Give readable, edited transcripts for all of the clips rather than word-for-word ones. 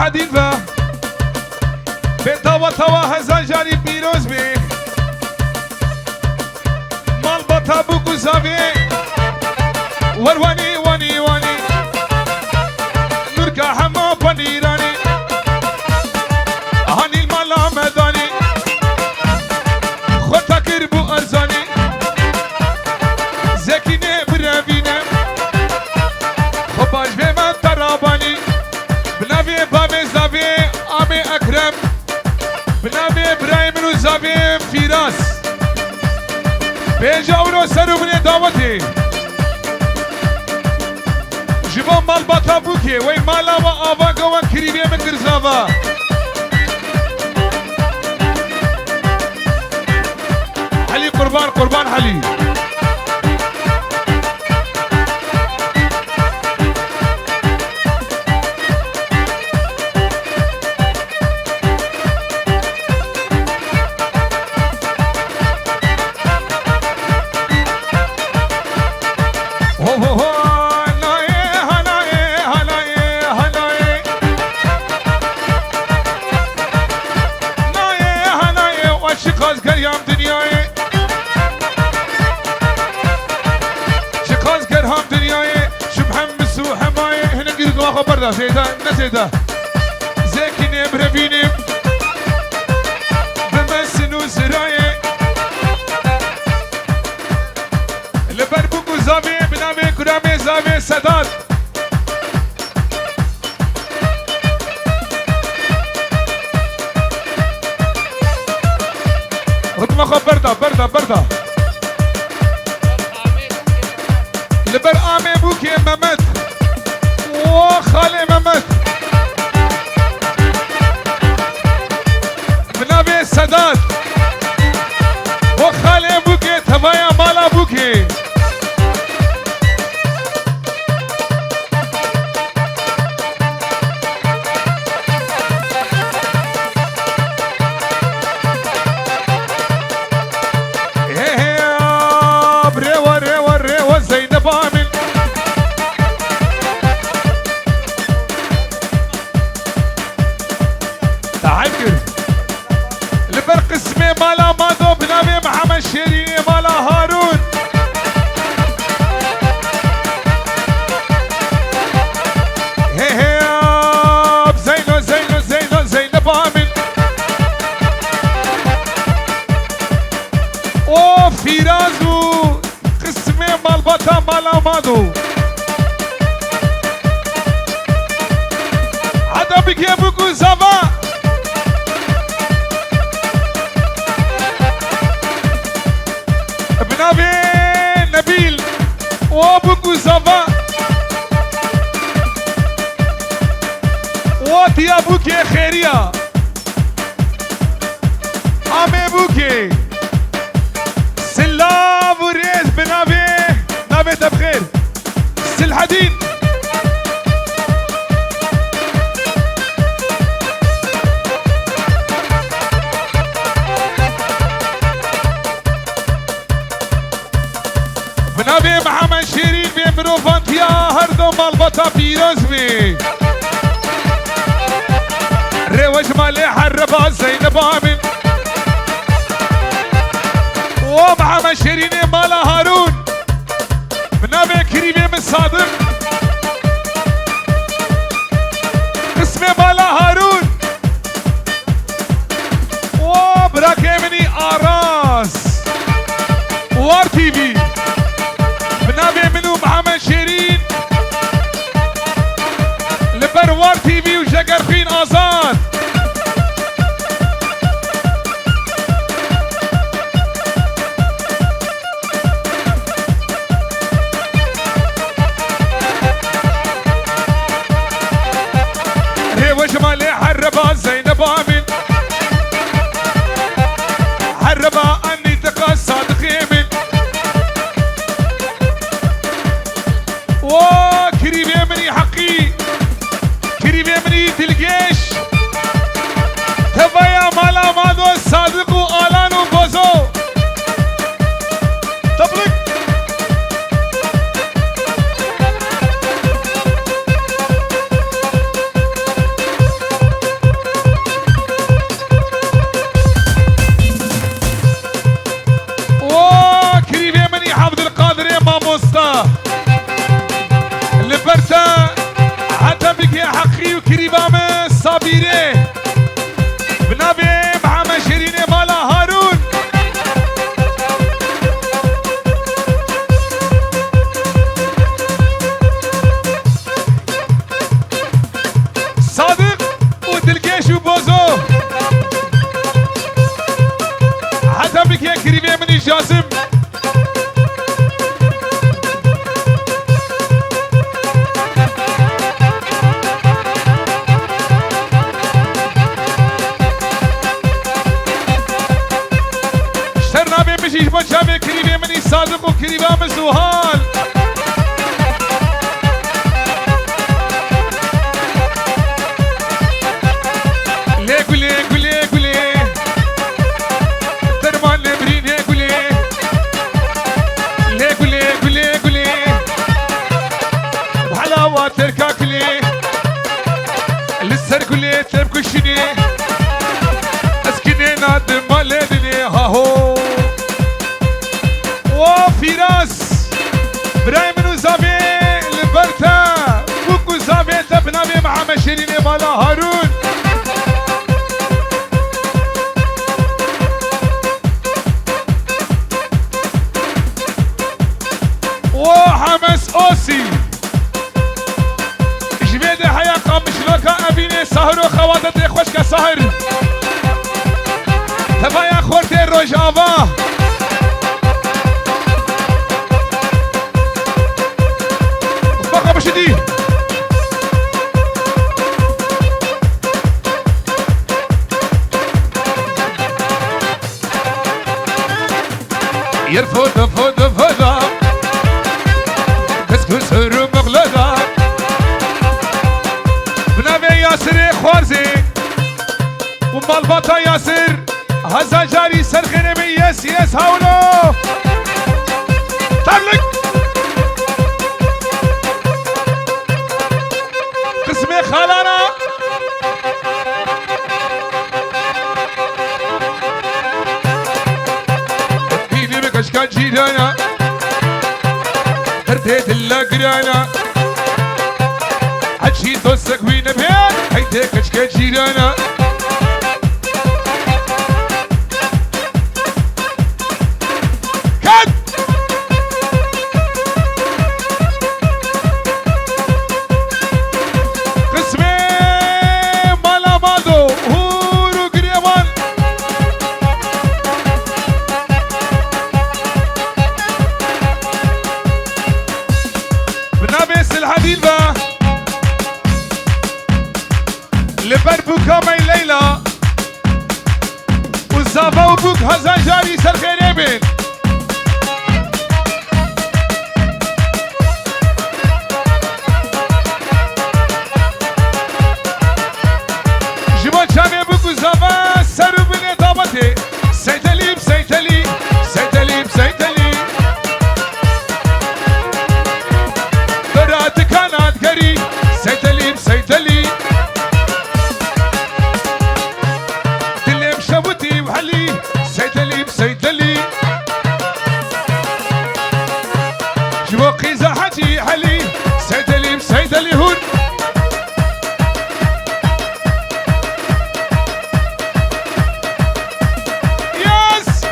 حديثة بيتا وطوا هزان جاري بيروز بي مال بطا بوكو زافي ورواني واني واني نركا حما بنيراني هاني المالا مداني خوتا كربو أرزاني زكيني برافيني خباش بمن تراباني بنابي بابي زافي آمي أكرم بنابي إبراهيم وزافي فراس بيجا ورو سرو بني دعوتي جبان مال باتا بوكي وي مالا و آواغا و كريبي من درزاوا حلي قربان قربان حلي بردا زيدا نزيدا زيكيني برافيني بمسنو سراي لبربوكو زافي بنامي كرامي زافي سداد رتمخو بردا بردا بردا لبر آمي بوكي ممت وخالي ممت بنابي سداد وخالي بوكي تبايا مالا بوكي بريوة ريوة ريوة زينب آمن لبرق اسمي مالا مادو بنابي محمد شيريني مالا هارون هي هي زينو زينو زينو زينب آمن او فيرازو قسمي مال باتا مالا مادو عدا بكي بكو زفا بنابي نبيل وابوكو زفا واتيا بوكي خيريا امي بوكي سلاف وريز بنابي نابي تبخير سلحدين بنابي محمد شيرين بمروفانتيا هردو مالبطا بيروزمي روج مالي حربا زينب آمن ومحمد شيرين مالا هارون بنابي كريمي من صادق اسمي مالا هارون وبراكيمني آراس وار تي في بنابي منو محمد شيرين لبروار تي في وجقرفين آزاد ريوش مالي حربا زينب آمن حربا أني تقى صادق يمن بوكي مني صادق وكريبا مزوهال ليه قولي قولي قولي درمان نبرين قولي ليه قولي قولي قولي وحلاوة تركا كلي لسر قولي تبكو شني اسكني نادم مالدني هاهو وفراس براي منو زابي لبرتا بوكو زابي تبنابي مع مشيرين مالا هارون وحمس اوسي جبيد حياة قامش لوكا ابيني سهر وخواتت خوش كسهر تبايا خورتي روجافا بقى بشدي يرفض فض فضا كسر مغلقة بنابي ياسر خوارزي ومالباطا ياسر هزا جاري سرخيني بي يس يس هاولو تبلك قسمي خالانا بيني بكشكان جيرانا هرديت اللقرانا حجي توسك وين بيان هيدي كشكان جيرانا كامي ليلى والزافا وبوك هزا جاري سرخيني بين جبال شامي بوك والزافا سرو بني ضابطي سيتلي بسيتلي سيتلي بسيتلي برات كانت قري سيتلي بسيتلي سيدلي جوقي زحتي علي سيدلي بسيدلي هون يس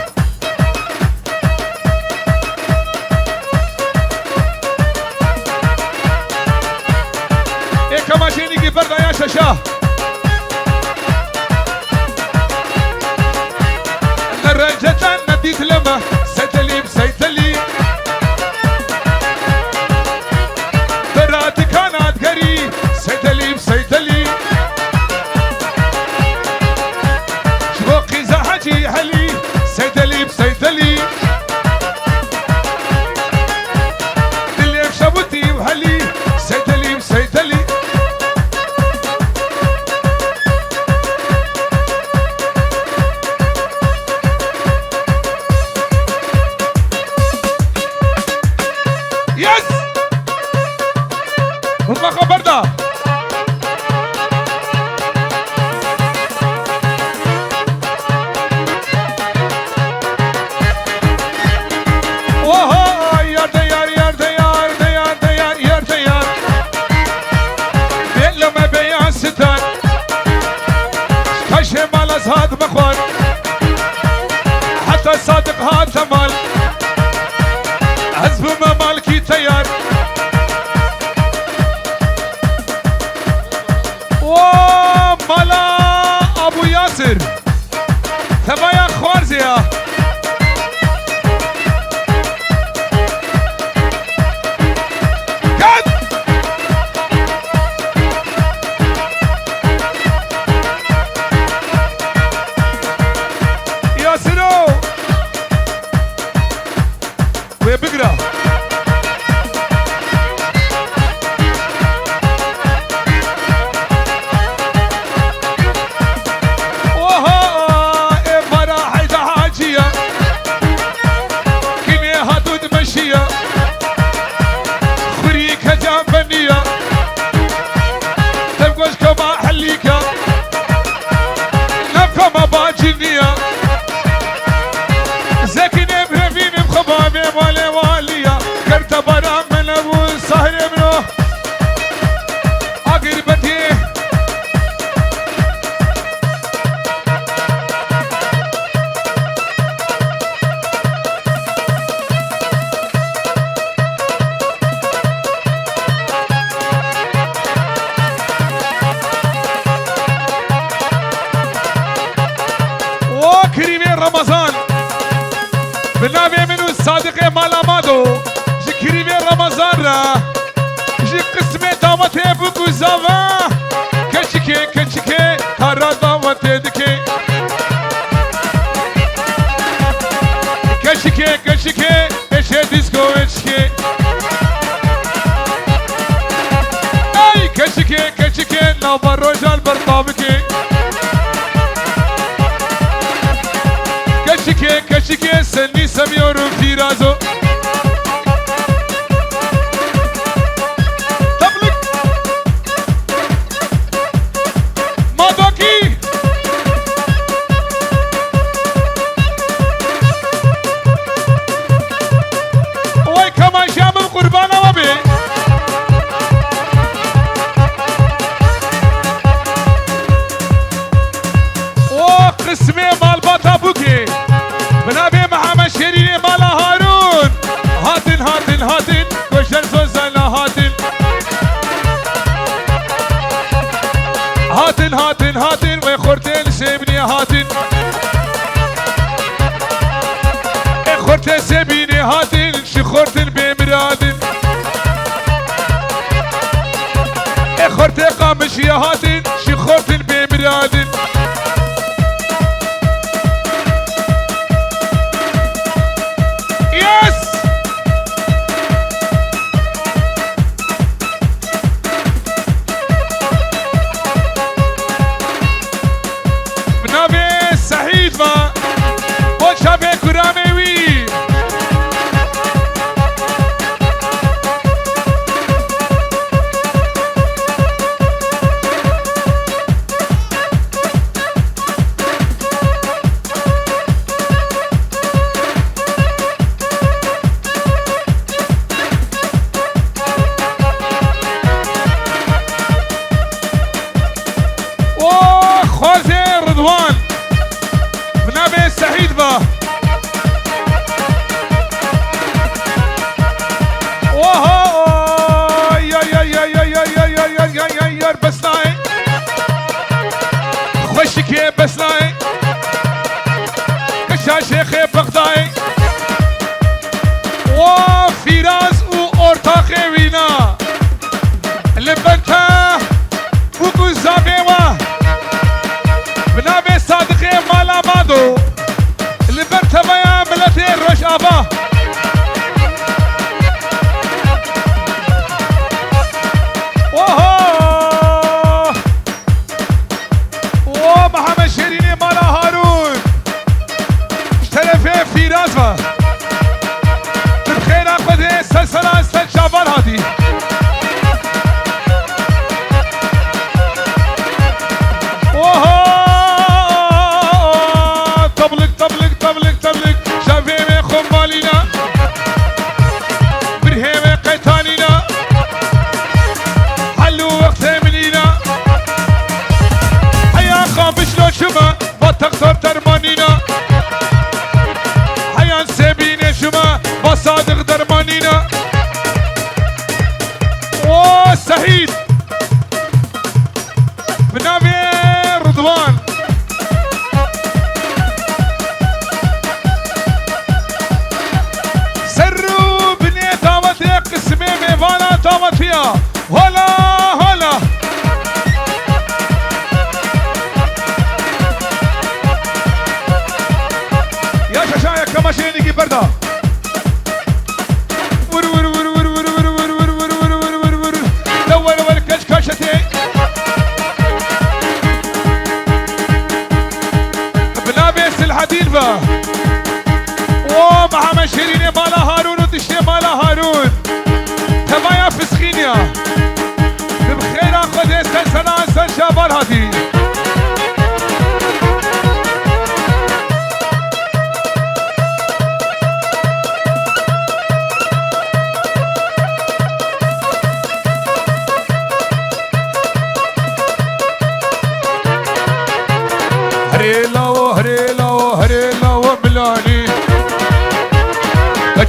ايه كما شيني كي بردا يا شاشا الرجل نديت لما سيتلي بسيتلي برات كانت قري سيتلي بسيتلي شوقي زحجي علي سيتلي بسيتلي دلي بشبوتي وهلي سيتلي بسيتلي يس هم خبرنا وها يا ديار يا ديار ديار ديار يا ديار بين لما بيع ستار خشم على زهاد مخوان حتى صادق هات مال حزب ما مالكي تيار وبقرا رمضان بالنبي منو الصادق مال امادو جكري في رمضان را جي قسمه دعوته بوكو زاوا كشكي كشكي ترى دعوته دكي كشكي كشكي ايش ديسكو اتشكي اي كشكي كشكي نوبر رجال برطابكي كشكي سني سميور في رازو تبلك ما دوكي وي كما شام القربان وبي وقسمي مال باتا بوكي بنابي محمد شيرين مالا هارون هاتن هاتن هاتن كوشن سوزانا هاتن هاتن هاتن هاتن وخورتين سيبني هاتن خورتين سيبني هاتن شخورتين بمرادن خورتين قامشي هاتن شخورتين بمرادن بسناي كشاشيخ بغداي وفراز وأورتاخي وينا لبنتا بوكو زابيوا بنابي صادقي مالا مادو لبنتا بيا ملتي روش أبا تكسر درمانينا حيان سبيني شما بصادق درمانينا وسعيد بنابي رضوان سروا بني دعوتي قسمي ميفانا دعوتيا هلا هلا بردا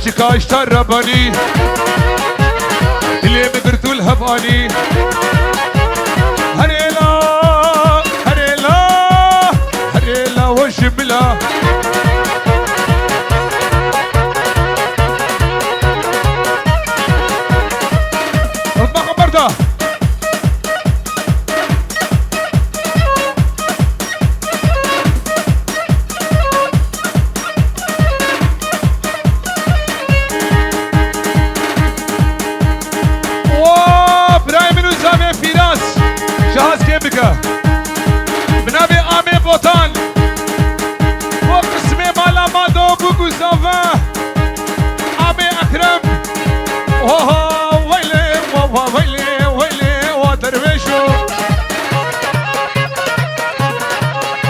شكاش ترباني اللي مقرتو الهباني هريلا هريلا هريلا وشبلا ربما برده بنابي آمي بوطان وقسمي مالا مادو بوكو زافا آمي أكرم ويلي ويلي ويلي ودرويشو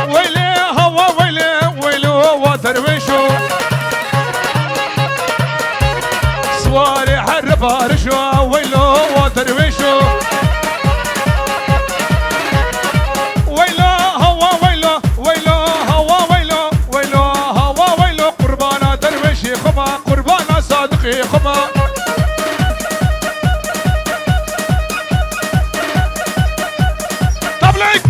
ويلي هوا ويلي ويلي ودرويشو سواري حرب هرشو ويلو ودرويشو خما طبلك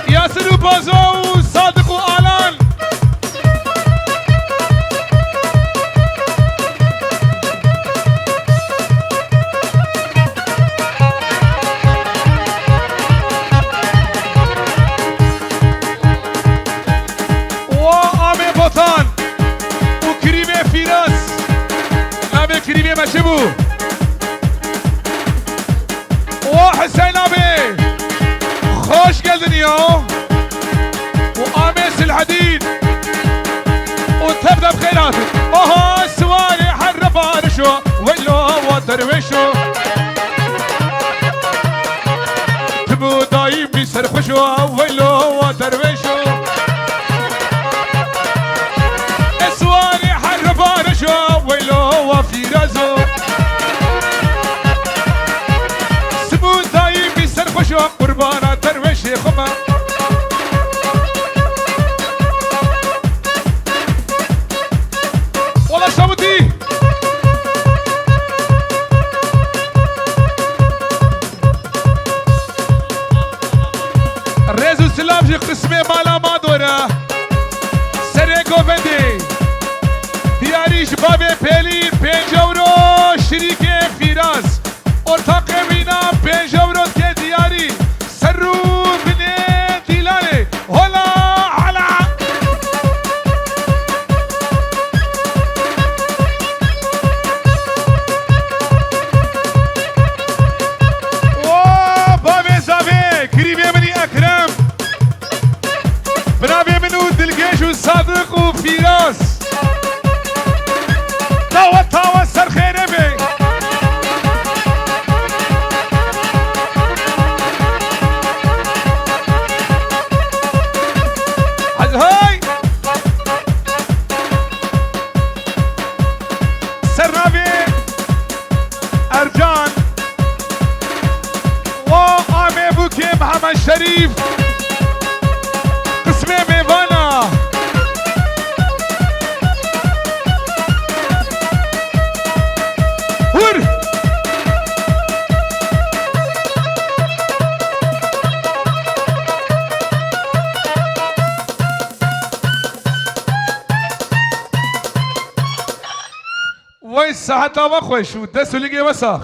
ياسر وبازو صادق وآلان وكريمة فراس نابي كريمة مشبو وحسين نابي خوش قلدنيو وقاميس الحديد وتبدأ بخيراتك اوه سوالي حرب هارشو ويلو ودرويشو تبو دايم بيسرخشو ويلو ودرويشو ويلو وفي رازو سمو دايم بيسرخشو قربانا ترويشي خما والله شامتي الريزو سلام جي قسمي مالا مادورا سريكو فندي دیاری شباب پیلی 5 euro شریک فیراز ارتاق وینا 5 euro که دیاری سرو بنی دیلانه هلا علا و بابی زاوی کریبی منی اکرم برابی منو دلگیش و صادق و فیراز تاوى سر خير بي هاي سرنابي ارجان وآمي بوكي محمد شريف قسمي ميفانا وين الساعة تابا خوش ودسوا لقي وساخ